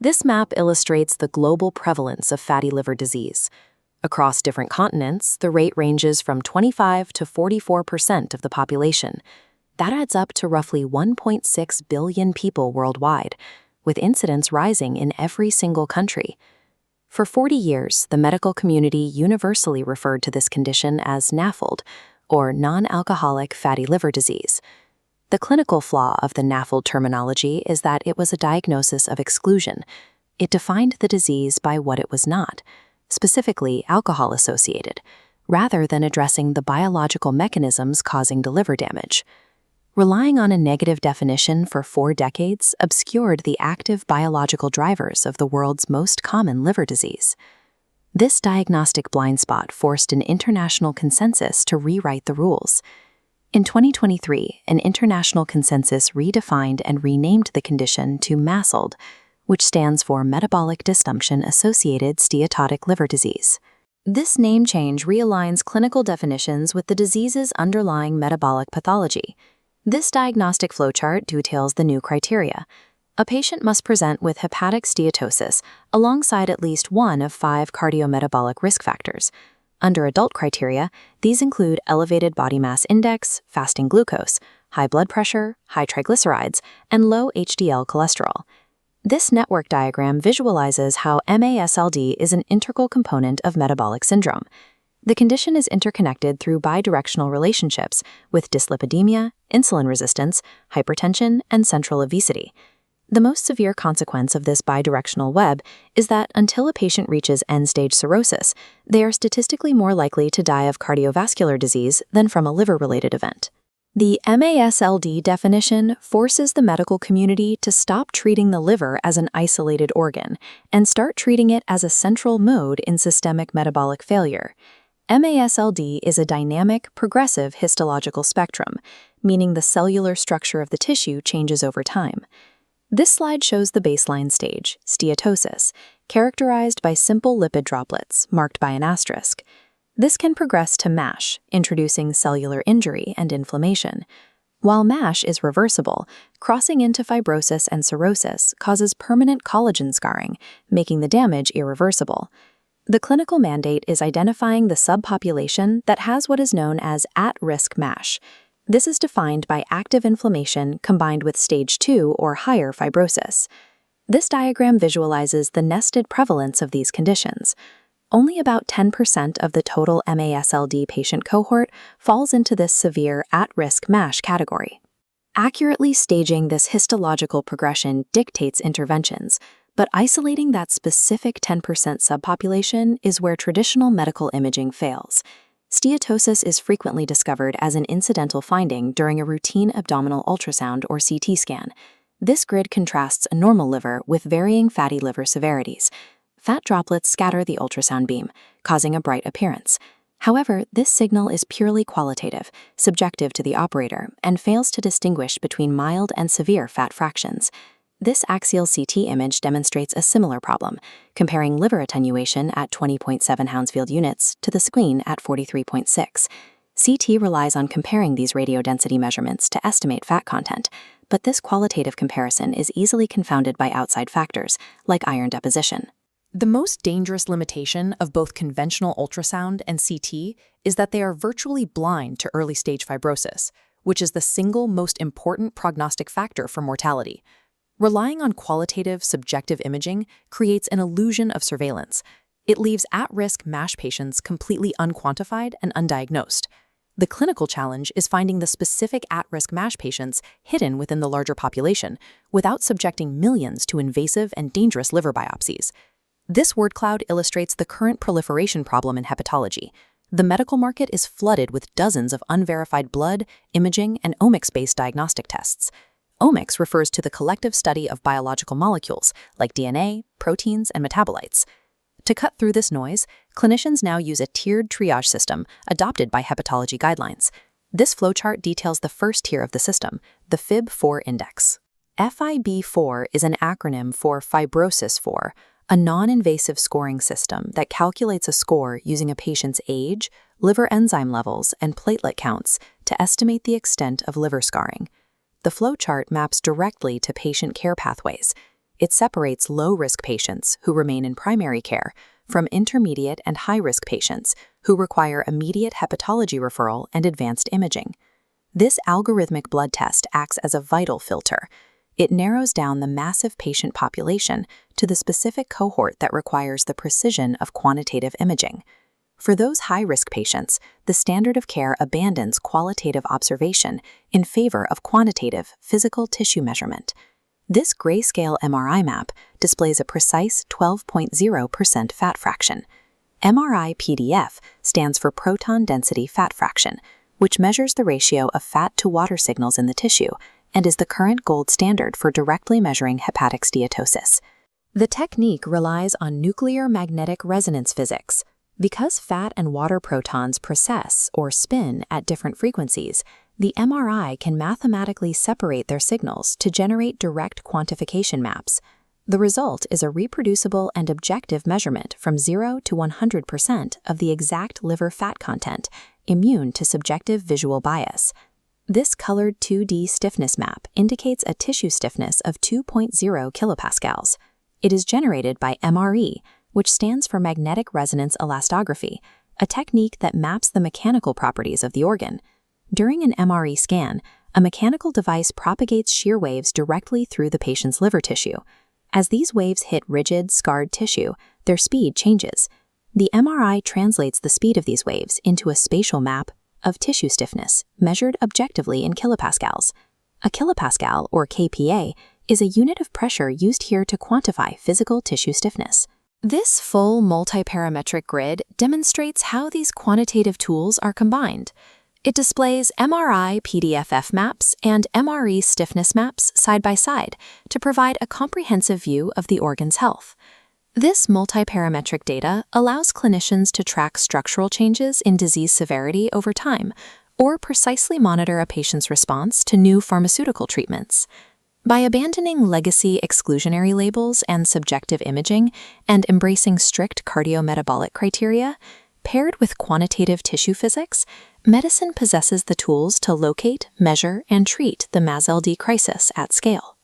This map illustrates the global prevalence of fatty liver disease. Across different continents, the rate ranges from 25 to 44% of the population. That adds up to roughly 1.6 billion people worldwide, with incidence rising in every single country. For 40 years, the medical community universally referred to this condition as NAFLD, or non-alcoholic fatty liver disease. The clinical flaw of the NAFLD terminology is that it was a diagnosis of exclusion. It defined the disease by what it was not, specifically alcohol-associated, rather than addressing the biological mechanisms causing the liver damage. Relying on a negative definition for 4 decades obscured the active biological drivers of the world's most common liver disease. This diagnostic blind spot forced an international consensus to rewrite the rules. In 2023, an international consensus redefined and renamed the condition to MASLD, which stands for Metabolic Dysfunction-Associated Steatotic Liver Disease. This name change realigns clinical definitions with the disease's underlying metabolic pathology. This diagnostic flowchart details the new criteria. A patient must present with hepatic steatosis alongside at least one of 5 cardiometabolic risk factors. Under adult criteria, these include elevated body mass index, fasting glucose, high blood pressure, high triglycerides, and low HDL cholesterol. This network diagram visualizes how MASLD is an integral component of metabolic syndrome. The condition is interconnected through bidirectional relationships with dyslipidemia, insulin resistance, hypertension, and central obesity. The most severe consequence of this bidirectional web is that until a patient reaches end-stage cirrhosis, they are statistically more likely to die of cardiovascular disease than from a liver-related event. The MASLD definition forces the medical community to stop treating the liver as an isolated organ and start treating it as a central mode in systemic metabolic failure. MASLD is a dynamic, progressive histological spectrum, meaning the cellular structure of the tissue changes over time. This slide shows the baseline stage, steatosis, characterized by simple lipid droplets, marked by an asterisk. This can progress to MASH, introducing cellular injury and inflammation. While MASH is reversible, crossing into fibrosis and cirrhosis causes permanent collagen scarring, making the damage irreversible. The clinical mandate is identifying the subpopulation that has what is known as at-risk MASH. This is defined by active inflammation combined with stage 2 or higher fibrosis. This diagram visualizes the nested prevalence of these conditions. Only about 10% of the total MASLD patient cohort falls into this severe at-risk MASH category. Accurately staging this histological progression dictates interventions, but isolating that specific 10% subpopulation is where traditional medical imaging fails. Steatosis is frequently discovered as an incidental finding during a routine abdominal ultrasound or CT scan. This grid contrasts a normal liver with varying fatty liver severities. Fat droplets scatter the ultrasound beam, causing a bright appearance. However, this signal is purely qualitative, subjective to the operator, and fails to distinguish between mild and severe fat fractions. This axial CT image demonstrates a similar problem, comparing liver attenuation at 20.7 Hounsfield units to the spleen at 43.6. CT relies on comparing these radiodensity measurements to estimate fat content, but this qualitative comparison is easily confounded by outside factors, like iron deposition. The most dangerous limitation of both conventional ultrasound and CT is that they are virtually blind to early-stage fibrosis, which is the single most important prognostic factor for mortality. Relying on qualitative, subjective imaging creates an illusion of surveillance. It leaves at-risk MASH patients completely unquantified and undiagnosed. The clinical challenge is finding the specific at-risk MASH patients hidden within the larger population without subjecting millions to invasive and dangerous liver biopsies. This word cloud illustrates the current proliferation problem in hepatology. The medical market is flooded with dozens of unverified blood, imaging, and omics-based diagnostic tests. Omics refers to the collective study of biological molecules like DNA, proteins, and metabolites. To cut through this noise, clinicians now use a tiered triage system adopted by hepatology guidelines. This flowchart details the first tier of the system, the FIB-4 index. FIB-4 is an acronym for Fibrosis-4, a non-invasive scoring system that calculates a score using a patient's age, liver enzyme levels, and platelet counts to estimate the extent of liver scarring. The flowchart maps directly to patient care pathways. it separates low-risk patients who remain in primary care from intermediate and high-risk patients who require immediate hepatology referral and advanced imaging. This algorithmic blood test acts as a vital filter. It narrows down the massive patient population to the specific cohort that requires the precision of quantitative imaging. For those high-risk patients, the standard of care abandons qualitative observation in favor of quantitative physical tissue measurement. This grayscale MRI map displays a precise 12.0% fat fraction. MRI-PDFF stands for proton density fat fraction, which measures the ratio of fat to water signals in the tissue and is the current gold standard for directly measuring hepatic steatosis. The technique relies on nuclear magnetic resonance physics. Because fat and water protons precess or spin at different frequencies, the MRI can mathematically separate their signals to generate direct quantification maps. The result is a reproducible and objective measurement from 0 to 100% of the exact liver fat content, immune to subjective visual bias. This colored 2D stiffness map indicates a tissue stiffness of 2.0 kilopascals. It is generated by MRE, which stands for magnetic resonance elastography, a technique that maps the mechanical properties of the organ. During an MRE scan, a mechanical device propagates shear waves directly through the patient's liver tissue. As these waves hit rigid, scarred tissue, their speed changes. The MRI translates the speed of these waves into a spatial map of tissue stiffness, measured objectively in kilopascals. A kilopascal, or kPa, is a unit of pressure used here to quantify physical tissue stiffness. This full multiparametric grid demonstrates how these quantitative tools are combined. It displays MRI-PDFF maps and MRE stiffness maps side by side to provide a comprehensive view of the organ's health. This multiparametric data allows clinicians to track structural changes in disease severity over time or precisely monitor a patient's response to new pharmaceutical treatments. By abandoning legacy exclusionary labels and subjective imaging and embracing strict cardiometabolic criteria, paired with quantitative tissue physics, medicine possesses the tools to locate, measure, and treat the MASLD crisis at scale.